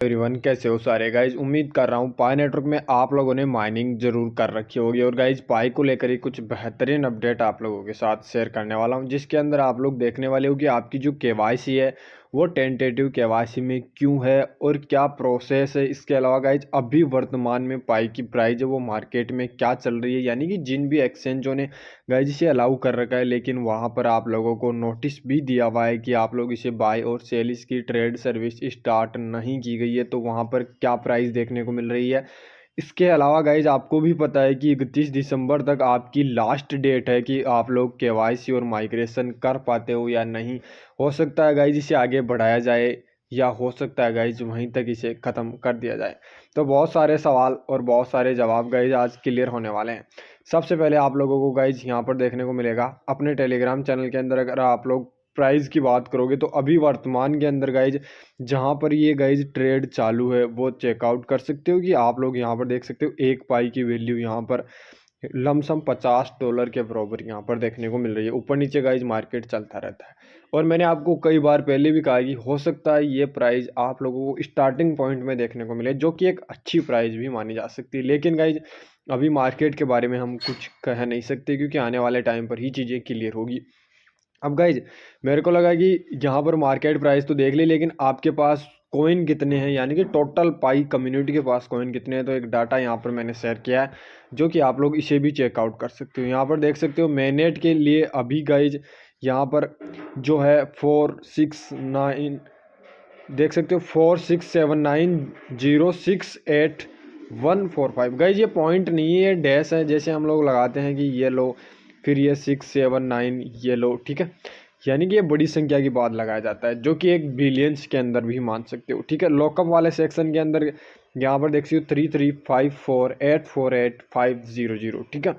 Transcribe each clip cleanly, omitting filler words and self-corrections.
Everyone, कैसे हो सारे गाइज। उम्मीद कर रहा हूँ पाई नेटवर्क में आप लोगों ने माइनिंग जरूर कर रखी होगी। और गाइज पाई को लेकर ही कुछ बेहतरीन अपडेट आप लोगों के साथ शेयर करने वाला हूँ, जिसके अंदर आप लोग देखने वाले हो कि आपकी जो केवाईसी है वो टेंटेटिव केवाईसी में क्यों है और क्या प्रोसेस है। इसके अलावा गाइज अभी वर्तमान में पाई की प्राइस है वो मार्केट में क्या चल रही है, यानी कि जिन भी एक्सचेंजों ने गाइज इसे अलाउ कर रखा है, लेकिन वहाँ पर आप लोगों को नोटिस भी दिया हुआ है कि आप लोग इसे बाय और सेल इसकी ट्रेड सर्विस स्टार्ट नहीं की गई है, तो वहाँ पर क्या प्राइस देखने को मिल रही है। इसके अलावा गाइज आपको भी पता है कि 31 दिसंबर तक आपकी लास्ट डेट है कि आप लोग केवाईसी और माइग्रेशन कर पाते हो या नहीं। हो सकता है गाइज इसे आगे बढ़ाया जाए या हो सकता है गाइज वहीं तक इसे ख़त्म कर दिया जाए। तो बहुत सारे सवाल और बहुत सारे जवाब गाइज आज क्लियर होने वाले हैं। सबसे पहले आप लोगों को गाइज यहाँ पर देखने को मिलेगा अपने टेलीग्राम चैनल के अंदर, अगर आप लोग प्राइस की बात करोगे तो अभी वर्तमान के अंदर गाइज जहाँ पर ये गाइज ट्रेड चालू है वो चेकआउट कर सकते हो कि आप लोग यहाँ पर देख सकते हो एक पाई की वैल्यू यहाँ पर लमसम $50 के बराबर यहाँ पर देखने को मिल रही है। ऊपर नीचे गाइज मार्केट चलता रहता है और मैंने आपको कई बार पहले भी कहा कि हो सकता है ये प्राइस आप लोगों को स्टार्टिंग पॉइंट में देखने को मिले, जो कि एक अच्छी प्राइस भी मानी जा सकती है। लेकिन गाइज अभी मार्केट के बारे में हम कुछ कह नहीं सकते क्योंकि आने वाले टाइम पर ही चीज़ें क्लियर होगी। अब गाइज मेरे को लगा कि यहाँ पर मार्केट प्राइस तो देख ली, लेकिन आपके पास कॉइन कितने हैं, यानी कि टोटल पाई कम्युनिटी के पास कॉइन कितने हैं, तो एक डाटा यहाँ पर मैंने शेयर किया है जो कि आप लोग इसे भी चेकआउट कर सकते हो। यहाँ पर देख सकते हो मैनेट के लिए अभी गाइज यहाँ पर जो है 469 देख सकते हो 4679068145। गाइज ये पॉइंट नहीं है, ये डैश है, जैसे हम लोग लगाते हैं कि ये लो फिर ये 679 ये लो, ठीक है। यानी कि ये बड़ी संख्या की बात लगाया जाता है जो कि एक बिलियंस के अंदर भी मान सकते हो, ठीक है। लॉकअप वाले सेक्शन के अंदर यहाँ पर देख सकते हो 3354848500, ठीक है।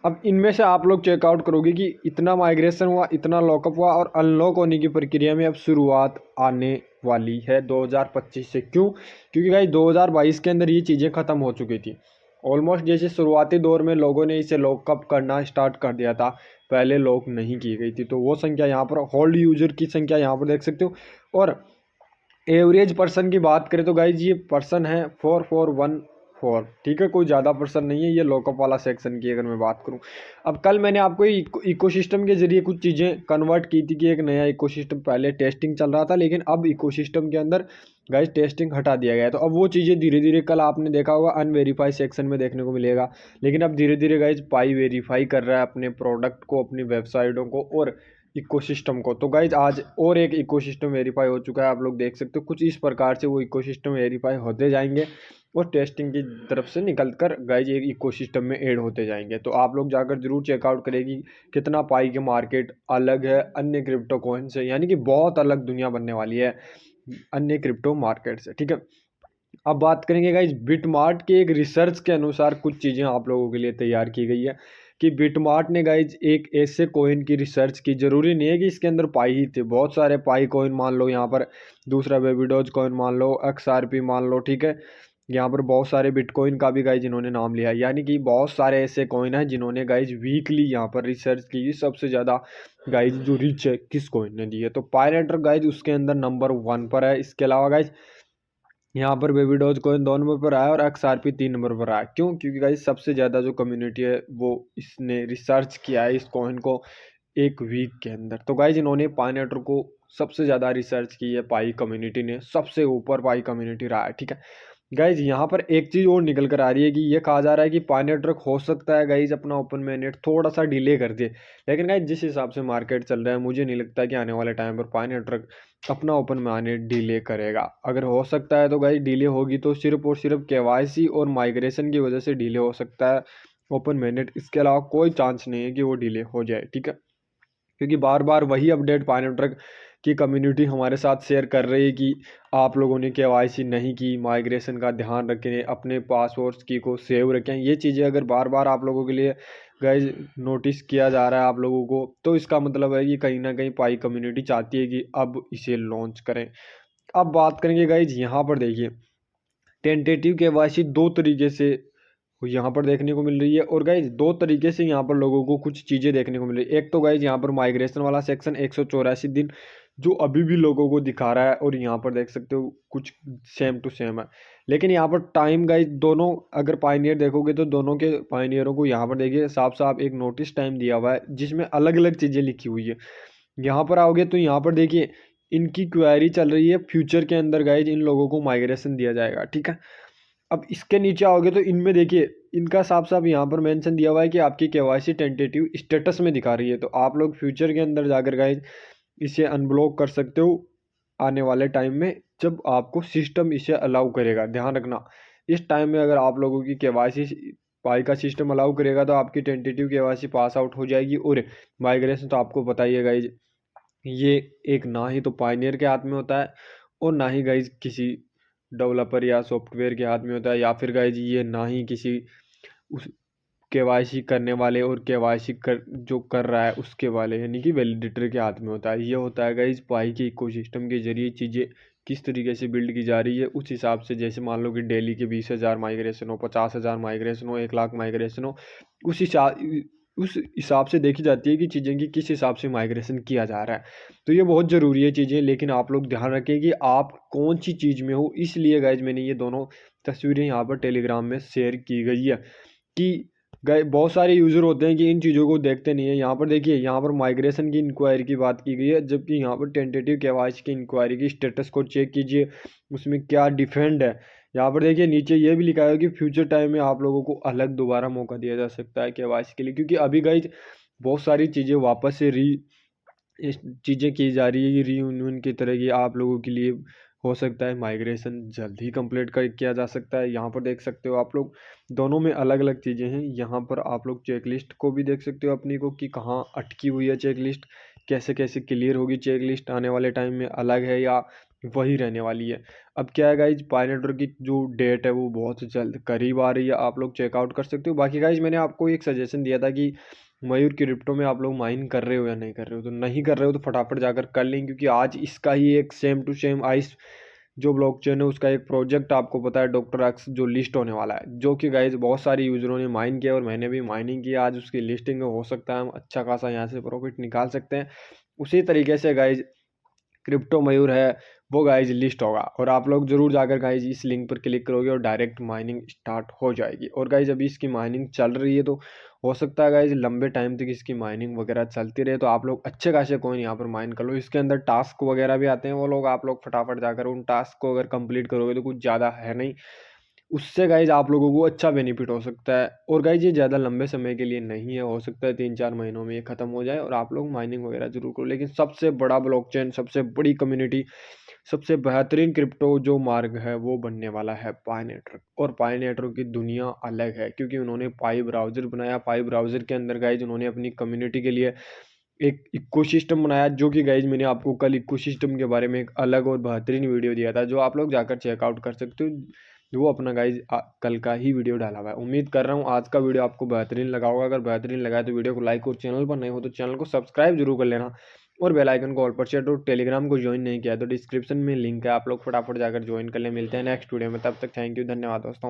अब इनमें से आप लोग चेकआउट करोगे कि इतना माइग्रेशन हुआ, इतना लॉकअप हुआ और अनलॉक होने की प्रक्रिया में अब शुरुआत आने वाली है 2025 से। क्यों? क्योंकि भाई 2022 के अंदर ये चीज़ें ख़त्म हो चुकी थी ऑलमोस्ट। जैसे शुरुआती दौर में लोगों ने इसे लॉकअप करना स्टार्ट कर दिया था, पहले लॉक नहीं की गई थी, तो वो संख्या यहाँ पर होल्ड यूजर की संख्या यहाँ पर देख सकते हो। और एवरेज पर्सन की बात करें तो गाइज ये पर्सन है 4414, ठीक है, कोई ज़्यादा पर्सन नहीं है ये लॉकअप वाला सेक्शन की अगर मैं बात करूं। अब कल मैंने आपको इकोसिस्टम के जरिए कुछ चीज़ें कन्वर्ट की थी कि एक नया इकोसिस्टम, पहले टेस्टिंग चल रहा था लेकिन अब इकोसिस्टम के अंदर गाइज टेस्टिंग हटा दिया गया है, तो अब वो चीज़ें धीरे धीरे कल आपने देखा होगा अनवेरीफाई सेक्शन में देखने को मिलेगा। लेकिन अब धीरे धीरे गाइज पाई वेरीफाई कर रहा है अपने प्रोडक्ट को, अपनी वेबसाइटों को और इकोसिस्टम को। तो गाइज आज और एक इकोसिस्टम वेरीफाई हो चुका है, आप लोग देख सकते हो कुछ इस प्रकार से वो इकोसिस्टम वेरीफाई होते जाएंगे और टेस्टिंग की तरफ से निकल कर गाइज एक इकोसिस्टम में ऐड होते जाएंगे। तो आप लोग जाकर जरूर चेकआउट करेगी कितना पाई के मार्केट अलग है अन्य क्रिप्टो कॉइन से, यानी कि बहुत अलग दुनिया बनने वाली है अन्य क्रिप्टो मार्केट से, ठीक है। अब बात करेंगे गाइज बिटमार्ट के एक रिसर्च के अनुसार कुछ चीज़ें आप लोगों के लिए तैयार की गई है कि बिटमार्ट ने गाइज एक ऐसे कोइन की रिसर्च की, जरूरी नहीं है कि इसके अंदर पाई ही थे, बहुत सारे पाई कोइन मान लो, यहाँ पर दूसरा बेबीडोज कोइन मान लो, XRP मान लो, ठीक है। यहाँ पर बहुत सारे बिटकॉइन का भी गाइज इन्होंने नाम लिया है, यानी कि बहुत सारे ऐसे कॉइन हैं जिन्होंने गाइज वीकली यहाँ पर रिसर्च की सबसे ज़्यादा गाइज जो रिच है किस कॉइन ने दी है, तो पायरेटर गाइज उसके अंदर नंबर 1 पर है। इसके अलावा गाइज यहाँ पर बेबीडोज कोइन 2 नंबर पर आया और XRP 3 नंबर पर आया। क्यों? क्योंकि गाइज सबसे ज़्यादा जो कम्युनिटी है वो इसने रिसर्च किया है इस कॉइन को एक वीक के अंदर। तो गाइज इन्होंने पाई नेटवर्क को सबसे ज़्यादा रिसर्च की है, पाई कम्युनिटी ने सबसे ऊपर पाई कम्युनिटी रहा है, ठीक है। गाइज यहाँ पर एक चीज़ और निकल कर आ रही है कि ये कहा जा रहा है कि पाई नेटवर्क हो सकता है गाइज अपना ओपन mainnet थोड़ा सा डिले कर दे, लेकिन गाइज जिस हिसाब से मार्केट चल रहा है मुझे नहीं लगता कि आने वाले टाइम पर पाई नेटवर्क अपना ओपन mainnet डिले करेगा। अगर हो सकता है तो गाइज डिले होगी तो सिर्फ और सिर्फ केवाईसी और माइग्रेशन की वजह से डिले हो सकता है ओपन mainnet, इसके अलावा कोई चांस नहीं है कि वो डिले हो जाए, ठीक है। क्योंकि बार बार वही अपडेट पाई नेटवर्क की कम्युनिटी हमारे साथ शेयर कर रही है कि आप लोगों ने केवाईसी नहीं की, माइग्रेशन का ध्यान रखें, अपने पासवर्ड्स की को सेव रखें। ये चीज़ें अगर बार बार आप लोगों के लिए गाइज नोटिस किया जा रहा है आप लोगों को, तो इसका मतलब है कि कहीं ना कहीं पाई कम्युनिटी चाहती है कि अब इसे लॉन्च करें। अब बात करेंगे गाइज यहाँ पर देखिए टेंटेटिव केवाईसी दो तरीके से यहाँ पर देखने को मिल रही है और गाइज दो तरीके से यहाँ पर लोगों को कुछ चीज़ें देखने को मिल रही है। एक तो गाइज यहाँ पर माइग्रेशन वाला सेक्शन 184 दिन जो अभी भी लोगों को दिखा रहा है, और यहाँ पर देख सकते हो कुछ सेम टू सेम है। लेकिन यहाँ पर टाइम गाइज दोनों, अगर पायनियर देखोगे तो दोनों के पायनियरों को यहाँ पर देखिए साफ साफ एक नोटिस टाइम दिया हुआ है जिसमें अलग अलग चीज़ें लिखी हुई है। यहाँ पर आओगे तो यहाँ पर देखिए इनकी क्वेरी चल रही है, फ्यूचर के अंदर गाइज इन लोगों को माइग्रेशन दिया जाएगा, ठीक है। अब इसके नीचे आओगे तो इनमें देखिए इनका साफ साफ यहाँ पर मेंशन दिया हुआ है कि आपकी केवाईसी टेंटेटिव स्टेटस में दिखा रही है। तो आप लोग फ्यूचर के अंदर जाकर गाइज इसे अनब्लॉक कर सकते हो आने वाले टाइम में, जब आपको सिस्टम इसे अलाउ करेगा। ध्यान रखना, इस टाइम में अगर आप लोगों की केवाईसी पाई का सिस्टम अलाउ करेगा तो आपकी टेंटेटिव केवाईसी पास आउट हो जाएगी। और माइग्रेशन तो आपको पता ही है गाइज, ये एक ना ही तो पायनियर के हाथ में होता है और ना ही गाइज किसी डेवलपर या सॉफ्टवेयर के हाथ में होता है, या फिर गाइज ये ना ही किसी उस केवाईसी करने वाले और केवाईसी कर जो कर रहा है उसके वाले यानी कि वैलिडेटर के हाथ में होता है। ये होता है गाइज पाई के इकोसिस्टम के जरिए चीज़ें किस तरीके से बिल्ड की जा रही है उस हिसाब से। जैसे मान लो कि डेली के 20,000 माइग्रेशन हो, 50,000 माइग्रेशन हो, 1 लाख माइग्रेशन हो, उस हिसाब से देखी जाती है कि चीज़ें की किस हिसाब से माइग्रेशन किया जा रहा है। तो ये बहुत ज़रूरी है चीज़ें, लेकिन आप लोग ध्यान रखें कि आप कौन सी चीज़ में हो। इसलिए गाइज मैंने ये दोनों तस्वीरें यहाँ पर टेलीग्राम में शेयर की गई है कि गए बहुत सारे यूज़र होते हैं कि इन चीज़ों को देखते नहीं है। यहाँ पर देखिए, यहाँ पर माइग्रेशन की इंक्वायरी की बात की गई है, जबकि यहाँ पर टेंटेटिव केवाईसी की इंक्वायरी की स्टेटस को चेक कीजिए, उसमें क्या डिफेंड है। यहाँ पर देखिए नीचे ये भी लिखा है कि फ्यूचर टाइम में आप लोगों को अलग दोबारा मौका दिया जा सकता है केवाईसी के लिए, क्योंकि अभी गाइज बहुत सारी चीज़ें वापस से इस चीज़ें की जा रही है कि रीयूनियन की तरह की आप लोगों के लिए हो सकता है माइग्रेशन जल्द ही कंप्लीट कर किया जा सकता है। यहाँ पर देख सकते हो आप लोग दोनों में अलग अलग चीज़ें हैं। यहाँ पर आप लोग चेकलिस्ट को भी देख सकते हो अपनी को कि कहाँ अटकी हुई है चेकलिस्ट, कैसे कैसे क्लियर होगी चेकलिस्ट, आने वाले टाइम में अलग है या वही रहने वाली है। अब क्या है गाइज, पायनेटर की जो डेट है वो बहुत जल्द करीब आ रही है, आप लोग चेकआउट कर सकते हो। बाकी गाइज मैंने आपको एक सजेशन दिया था कि मयूर क्रिप्टो में आप लोग माइन कर रहे हो या नहीं कर रहे हो, तो नहीं कर रहे हो तो फटाफट जाकर कर लें, क्योंकि आज इसका ही एक सेम टू सेम आइस जो ब्लॉकचेन है उसका एक प्रोजेक्ट आपको पता है डॉक्टर एक्स जो लिस्ट होने वाला है, जो कि गाइज बहुत सारे यूजरों ने माइन किया और मैंने भी माइनिंग किया। आज उसकी लिस्टिंग हो सकता है हम अच्छा खासा यहाँ से प्रॉफिट निकाल सकते हैं। उसी तरीके से गाइज क्रिप्टो मयूर है वो गाइज लिस्ट होगा, और आप लोग जरूर जाकर गाइज इस लिंक पर क्लिक करोगे और डायरेक्ट माइनिंग स्टार्ट हो जाएगी। और गाइज अभी इसकी माइनिंग चल रही है, तो हो सकता है गाइज लंबे टाइम तक इसकी माइनिंग वगैरह चलती रहे, तो आप लोग अच्छे खासे कॉइन यहाँ पर माइन कर लो। इसके अंदर टास्क वगैरह भी आते हैं, वो लोग आप लोग फटाफट जाकर उन टास्क को अगर कंप्लीट करोगे तो कुछ ज़्यादा है नहीं, उससे गाइज आप लोगों को अच्छा बेनिफिट हो सकता है। और गाइज ये ज़्यादा लंबे समय के लिए नहीं है, हो सकता है 3-4 महीनों में ये ख़त्म हो जाए और आप लोग माइनिंग वगैरह जरूर करो। लेकिन सबसे बड़ा ब्लॉकचेन, सबसे बड़ी कम्युनिटी, सबसे बेहतरीन क्रिप्टो जो मार्ग है वो बनने वाला है पाई नेटवर्क। और पाई नेटवर्क की दुनिया अलग है, क्योंकि उन्होंने पाई ब्राउज़र बनाया। पाई ब्राउज़र के अंदर गाइज उन्होंने अपनी कम्युनिटी के लिए एक इकोसिस्टम बनाया, जो कि गाइज मैंने आपको कल इकोसिस्टम के बारे में एक अलग और बेहतरीन वीडियो दिया था, जो आप लोग जाकर चेकआउट कर सकते हो। वो अपना गाइज कल का ही वीडियो डाला हुआ है। उम्मीद कर रहा हूँ आज का वीडियो आपको बेहतरीन लगा होगा। अगर बेहतरीन लगा है तो वीडियो को लाइक, और चैनल पर नए हो तो चैनल को सब्सक्राइब जरूर कर लेना, और बेल आइकन को ऑल पर सेट। और टेलीग्राम को ज्वाइन नहीं किया तो डिस्क्रिप्शन में लिंक है, आप लोग फटाफट जाकर ज्वाइन कर ले। मिलते हैं नेक्स्ट वीडियो में, तब तक थैंक यू, धन्यवाद दोस्तों।